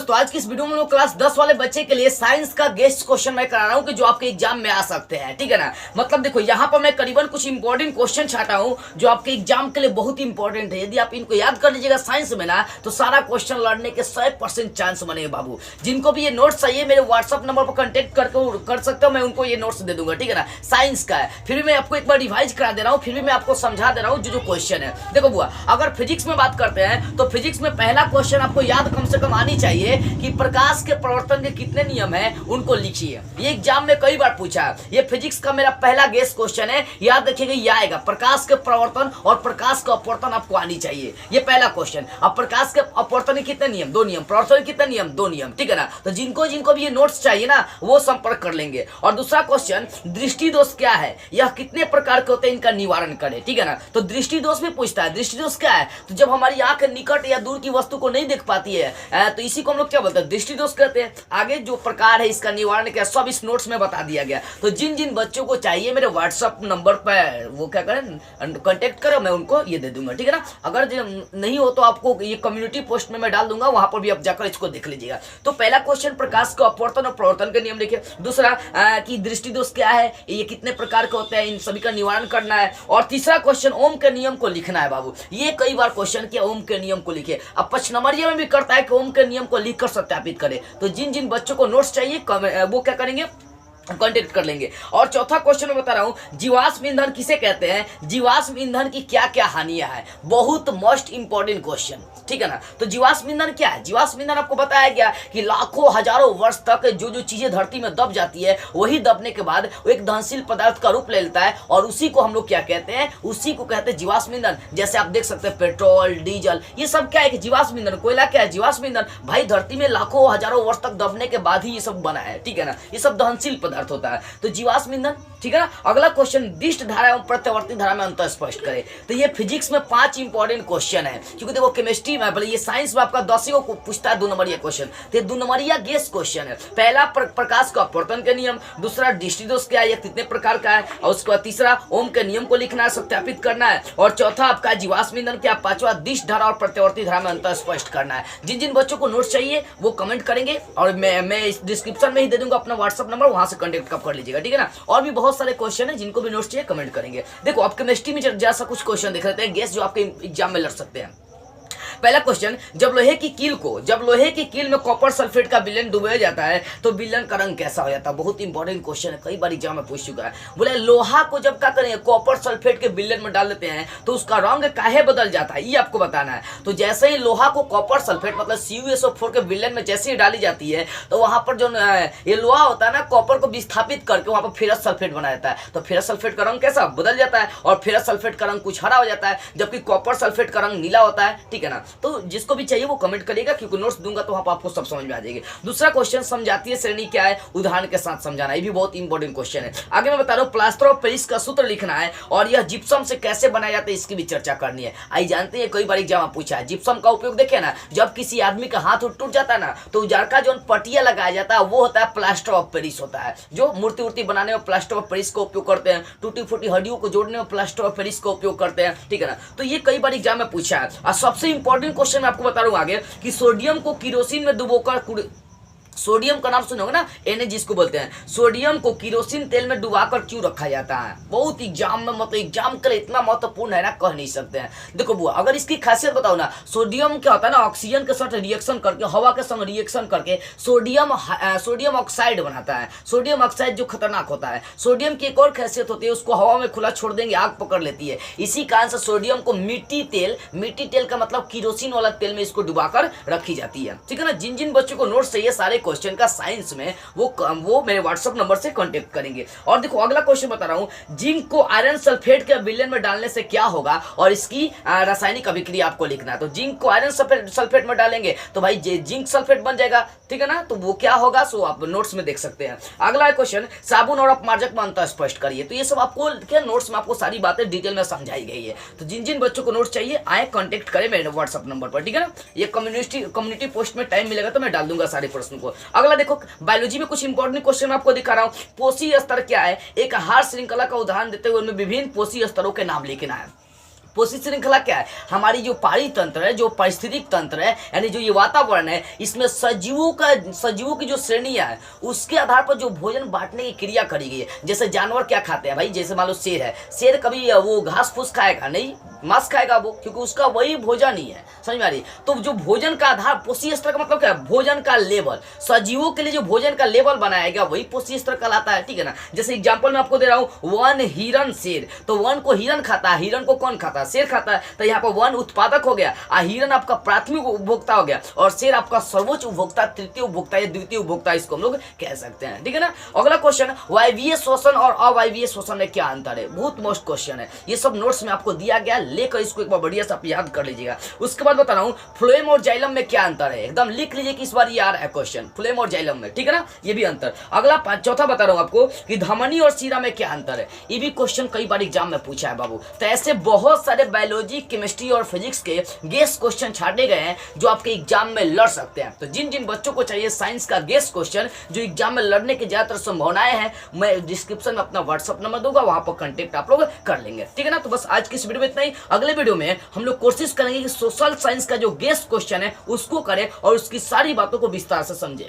दोस्तों, आज की इस वीडियो में लोग क्लास 10 वाले बच्चे के लिए साइंस का गेस्ट क्वेश्चन मैं करा रहा हूं कि जो आपके एग्जाम में आ सकते हैं। ठीक है ना। मतलब देखो, यहाँ पर मैं करीबन कुछ इंपॉर्टेंट क्वेश्चन छाटा हूं जो आपके एग्जाम के लिए बहुत इंपॉर्टेंट है। यदि आप इनको याद कर लीजिएगा साइंस में ना, तो सारा क्वेश्चन लड़ने के 100% चांस बनेगा बाबू। जिनको भी ये नोट्स चाहिए मेरे व्हाट्सअप नंबर पर कॉन्टेक्ट करके कर सकते हो, मैं उनको ये नोट्स दे दूंगा। ठीक है ना। साइंस का है, फिर भी मैं आपको एक बार रिवाइज करा दे रहा हूँ, फिर भी मैं आपको समझा दे रहा हूँ जो क्वेश्चन है। देखो बुआ, अगर फिजिक्स में बात करते हैं तो फिजिक्स में पहला क्वेश्चन आपको याद कम से कम आनी चाहिए कि प्रकाश के प्रवर्तन के कितने नियम हैं, उनको लिखिए। ये एग्जाम में कई बार पूछा है। ये फिजिक्स का मेरा पहला गेस क्वेश्चन है, याद रखिएगा। ये आएगा प्रकाश के प्रवर्तन और प्रकाश का अपवर्तन आपको आनी चाहिए। ये पहला क्वेश्चन। अब प्रकाश के अपवर्तन के कितने नियम? 2 नियम। प्रवर्तन के कितने नियम? 2 नियम। ठीक है ना। तो जिनको जिनको भी ये नोट्स चाहिए ना, वो संपर्क कर लेंगे। और दूसरा क्वेश्चन, दृष्टि दोष क्या है, यह कितने प्रकार के होते हैं, इनका निवारण करें। ठीक है ना। तो दृष्टि दोष भी पूछता है। दृष्टि दोष क्या है? तो जब हमारी आंख निकट या दूर की वस्तु को नहीं देख पाती है, तो इसी को हम लोग क्या बोलते हैं? दृष्टि दोष कहते हैं। आगे जो प्रकार है इसका निवारण क्या, सब इस नोट्स में बता दिया गया। तो जिन जिन बच्चों को चाहिए मेरे व्हाट्सएप नंबर पर वो क्या करें, कांटेक्ट करें, मैं उनको ये दे दूंगा। ठीक है ना। अगर नहीं हो तो आपको ये कम्युनिटी पोस्ट में मैं डाल दूंगा, वहां पर भी आप जाकर इसको देख लीजिएगा। तो पहला क्वेश्चन, प्रकाश का अपवर्तन और प्रवर्तन के नियम लिखिए। दूसरा कि दृष्टि दोष क्या है, ये कितने प्रकार के होते हैं, इन सभी का निवारण करना है। और तीसरा क्वेश्चन, ओम के नियम को लिखना है बाबू। ये कई बार क्वेश्चन किया, ओम के नियम को लिखिए। अब 5 नंबरिया में भी करता है कि ओम के नियम को लिखकर सत्यापित करें। तो जिन जिन बच्चों को नोट्स चाहिए वो क्या करेंगे, कांटेक्ट कर लेंगे। और चौथा क्वेश्चन मैं बता रहा हूं, जीवाश्म ईंधन किसे कहते हैं, जीवाश्म ईंधन की क्या क्या हानियां हैं। बहुत मोस्ट इंपॉर्टेंट क्वेश्चन। ठीक है ना। तो जीवाश्म ईंधन क्या है? जीवाश्म ईंधन आपको बताया गया कि लाखों हजारों वर्ष तक जो जो चीजें धरती में दब जाती है, वही दबने के बाद वो एक दहनशील पदार्थ का रूप ले लेता है, और उसी को हम लोग क्या कहते हैं, उसी को कहते हैं जीवाश्म ईंधन। जैसे आप देख सकते हैं पेट्रोल, डीजल, ये सब क्या है कि जीवाश्म ईंधन। कोयला क्या है? जीवाश्म ईंधन। भाई धरती में लाखों हजारों वर्ष तक दबने के बाद ही ये सब बना है। ठीक है ना। ये सब दहनशील पदार्थ होता है, तो जीवाश्म ईंधन। ठीक है ना। अगला क्वेश्चन, दिष्ट धारा एवं प्रत्यावर्ती धारा में अंतर स्पष्ट करें। तो ये फिजिक्स में 5 इंपॉर्टेंट क्वेश्चन है, क्योंकि देखो केमिस्ट्री में भले ये साइंस में आपका 10 को पूछता है 2 नंबरिया क्वेश्चन, तो ये 2 नंबरिया गेस क्वेश्चन है। पहला प्रकाश का अपवर्तन के नियम, दूसरा दृष्टि दोष क्या है, ये कितने प्रकार का है, और उसके बाद तीसरा ओम के नियम को लिखना है, सत्यापित करना है, और चौथा आपका जीवाश्म ईंधन क्या, पांचवा दिष्ट धारा और प्रत्यावर्ती धारा में अंतर स्पष्ट करना है। जिन जिन बच्चों को नोट्स चाहिए वो कमेंट करेंगे, और मैं इस डिस्क्रिप्शन में ही दे दूंगा अपना व्हाट्सअप नंबर, वहां से कॉन्टेक्ट कर लीजिएगा। ठीक है ना। और भी बहुत सारे क्वेश्चन है, जिनको भी नोट्स चाहिए कमेंट करेंगे। देखो आप केमिस्ट्री में जैसा कुछ क्वेश्चन देख लेते हैं गेस, जो आपके एग्जाम में लड़ सकते हैं। पहला क्वेश्चन, जब लोहे की कील में कॉपर सल्फेट का विलयन डुबाया जाता है तो विलयन का रंग कैसा हो जाता है? बहुत इंपॉर्टेंट क्वेश्चन है, कई बार एग्जाम में पूछ चुका है। बोले लोहा को जब क्या करेंगे, कॉपर सल्फेट के विलयन में डाल देते हैं तो उसका रंग काहे बदल जाता है, ये आपको बताना है। तो जैसे ही लोहा को कॉपर सल्फेट मतलब CuSO4 के विलयन में जैसे ही डाली जाती है, तो वहां पर जो ये लोहा होता है ना, कॉपर को विस्थापित करके वहां पर फेरस सल्फेट बना जाता है। तो फेरस सल्फेट का रंग कैसा बदल जाता है, और फेरस सल्फेट का रंग कुछ हरा हो जाता है, जबकि कॉपर सल्फेट का रंग नीला होता है। ठीक है ना। तो जिसको भी चाहिए वो कमेंट करिएगा, क्योंकि नोट्स दूंगा तो वहां पर आपको सब समझ में आ जाएगी। दूसरा क्वेश्चन, समजातीय श्रेणी क्या है, उदाहरण के साथ समझाना। ये भी बहुत इंपॉर्टेंट क्वेश्चन है। आगे मैं बता रहा हूं, प्लास्टर ऑफ पेरिस का सूत्र लिखना है, और यह जिप्सम से कैसे बनाया जाता है इसकी भी चर्चा करनी है। आई जानते हैं कई बार एग्जाम में पूछा है, जिप्सम का उपयोग देखे ना, जब किसी आदमी का हाथ टूट जाता है ना, तो उजारका जो पटिया लगाया जाता है वो होता है प्लास्टर ऑफ पेरिस होता है। जो मूर्ति उर्ति बनाने में प्लास्टर ऑफ पेरिस का उपयोग करते हैं, टूटी फूटी हड्डियों को जोड़ने में प्लास्टर ऑफ पेरिस का उपयोग करते हैं। ठीक है ना। तो ये कई बार एग्जाम में पूछा है। और सबसे इंपॉर्टेंट क्वेश्चन मैं आपको बता रहा हूं आगे कि सोडियम को किरोसिन में डुबोकर, सोडियम का नाम सुने होगा ना, Na जिसको बोलते हैं, सोडियम को किरोसिन तेल में डुबाकर क्यों रखा जाता है? बहुत एग्जाम में मतलब एग्जाम के लिए इतना महत्वपूर्ण है ना, कह नहीं सकते हैं। देखो बुआ, अगर इसकी खासियत बताओ ना, सोडियम क्या होता है ना, ऑक्सीजन के साथ रिएक्शन करके, हवा के संग रिएक्शन करके सोडियम ऑक्साइड बनाता है। सोडियम ऑक्साइड जो खतरनाक होता है। सोडियम की एक और खासियत होती है, उसको हवा में खुला छोड़ देंगे आग पकड़ लेती है। इसी कारण से सोडियम को मिट्टी तेल का मतलब किरोसिन वाला तेल में इसको डुबाकर रखी जाती है। ठीक है ना। जिन जिन बच्चों को नोट्स चाहिए सारे क्वेश्चन का साइंस में, वो मेरे व्हाट्सएप नंबर से कांटेक्ट करेंगे। और देखो अगला क्वेश्चन बता रहा हूं, जिंक को आयरन सल्फेट के विलयन में डालने से क्या होगा, और इसकी रासायनिक अभिक्रिया आपको लिखना है। तो जिंक को आयरन सल्फेट में डालेंगे तो भाई जिंक सल्फेट बन जाएगा। ठीक है ना। तो वो क्या होगा सो आप नोट्स में देख सकते हैं। अगला क्वेश्चन, साबुन और अपमार्जक में अंतर स्पष्ट करिए। तो ये सब आपको क्या नोट्स में आपको सारी बातें डिटेल में समझाई गई है। तो जिन जिन बच्चों को नोट्स चाहिए आए कांटेक्ट करें मेरे व्हाट्सएप नंबर पर। ठीक है ना। ये कम्युनिटी पोस्ट में टाइम मिलेगा तो मैं डाल दूंगा सारे प्रश्न को। अगला देखो, बायोलॉजी में कुछ इंपॉर्टेंट क्वेश्चन आपको दिखा रहा हूं। पोषी स्तर क्या है, एक आहार श्रृंखला का उदाहरण देते हुए उनमें विभिन्न पोषी स्तरों के नाम लिखना है। पोषी श्रृंखला क्या है? हमारी जो पारी तंत्र है, जो पारिस्थितिक तंत्र है, यानी जो ये वातावरण है, इसमें सजीवों की जो श्रेणियां है उसके आधार पर जो भोजन बांटने की क्रिया करी गई है। जैसे जानवर क्या खाते हैं भाई, जैसे मान लो शेर है, शेर कभी वो घास फूस खाएगा नहीं, मांस खाएगा वो, क्योंकि उसका वही भोजन ही है। समझ में आ रही? तो जो भोजन का आधार, पोषी स्तर का मतलब क्या है? भोजन का लेवल। सजीवों के लिए जो भोजन का लेवल बनाया गया वही पोषी स्तर कहलाता है, ठीक है ना। जैसे एग्जांपल मैं आपको दे रहा हूं, वन हिरन शेर, तो वन को हिरन खाता है, हिरन को कौन खाता है? शेर खाता है। तो यहाँ पर वन उत्पादक हो गया, हिरन आपका प्राथमिक उपभोक्ता हो गया, और शेर आपका सर्वोच्च उपभोक्ता, तृतीय उपभोक्ता या द्वितीय उपभोक्ता, इसको हम लोग कह सकते हैं, ठीक है ना। अगला क्वेश्चन, वायवीय श्वसन और अवायवीय श्वसन में क्या अंतर है? बहुत मोस्ट क्वेश्चन है, ये सब नोट्स में आपको दिया गया, लेकर इसको एक बार बढ़िया से आप याद कर लीजिएगा। उसके बाद बता रहा हूं, फ्लोएम और जाइलम में क्या अंतर है? एकदम लिख लीजिए कि इस बार ये आ रहा है क्वेश्चन, फ्लोएम और जाइलम में, ठीक है ना, ये भी अंतर। अगला चौथा बता रहा हूं आपको कि धमनी और शीरा में क्या अंतर है? ये भी क्वेश्चन कई बार एग्जाम में पूछा है बाबू। तो ऐसे बहुत सारे बायोलॉजी, केमिस्ट्री और फिजिक्स के गेस्ट क्वेश्चन छाटे गए हैं जो आपके एग्जाम में लड़ सकते हैं। तो जिन जिन बच्चों को चाहिए साइंस का गेस्ट क्वेश्चन जो एग्जाम में लड़ने की ज्यादातर संभावनाएं हैं, मैं डिस्क्रिप्शन में अपना व्हाट्सअप नंबर दूंगा, वहां पर कांटेक्ट आप लोग कर लेंगे, ठीक है ना। तो बस आज की इस वीडियो में इतना ही। अगले वीडियो में हम लोग कोशिश करेंगे कि सोशल साइंस का जो गेस्ट क्वेश्चन है उसको करें और उसकी सारी बातों को विस्तार से समझे।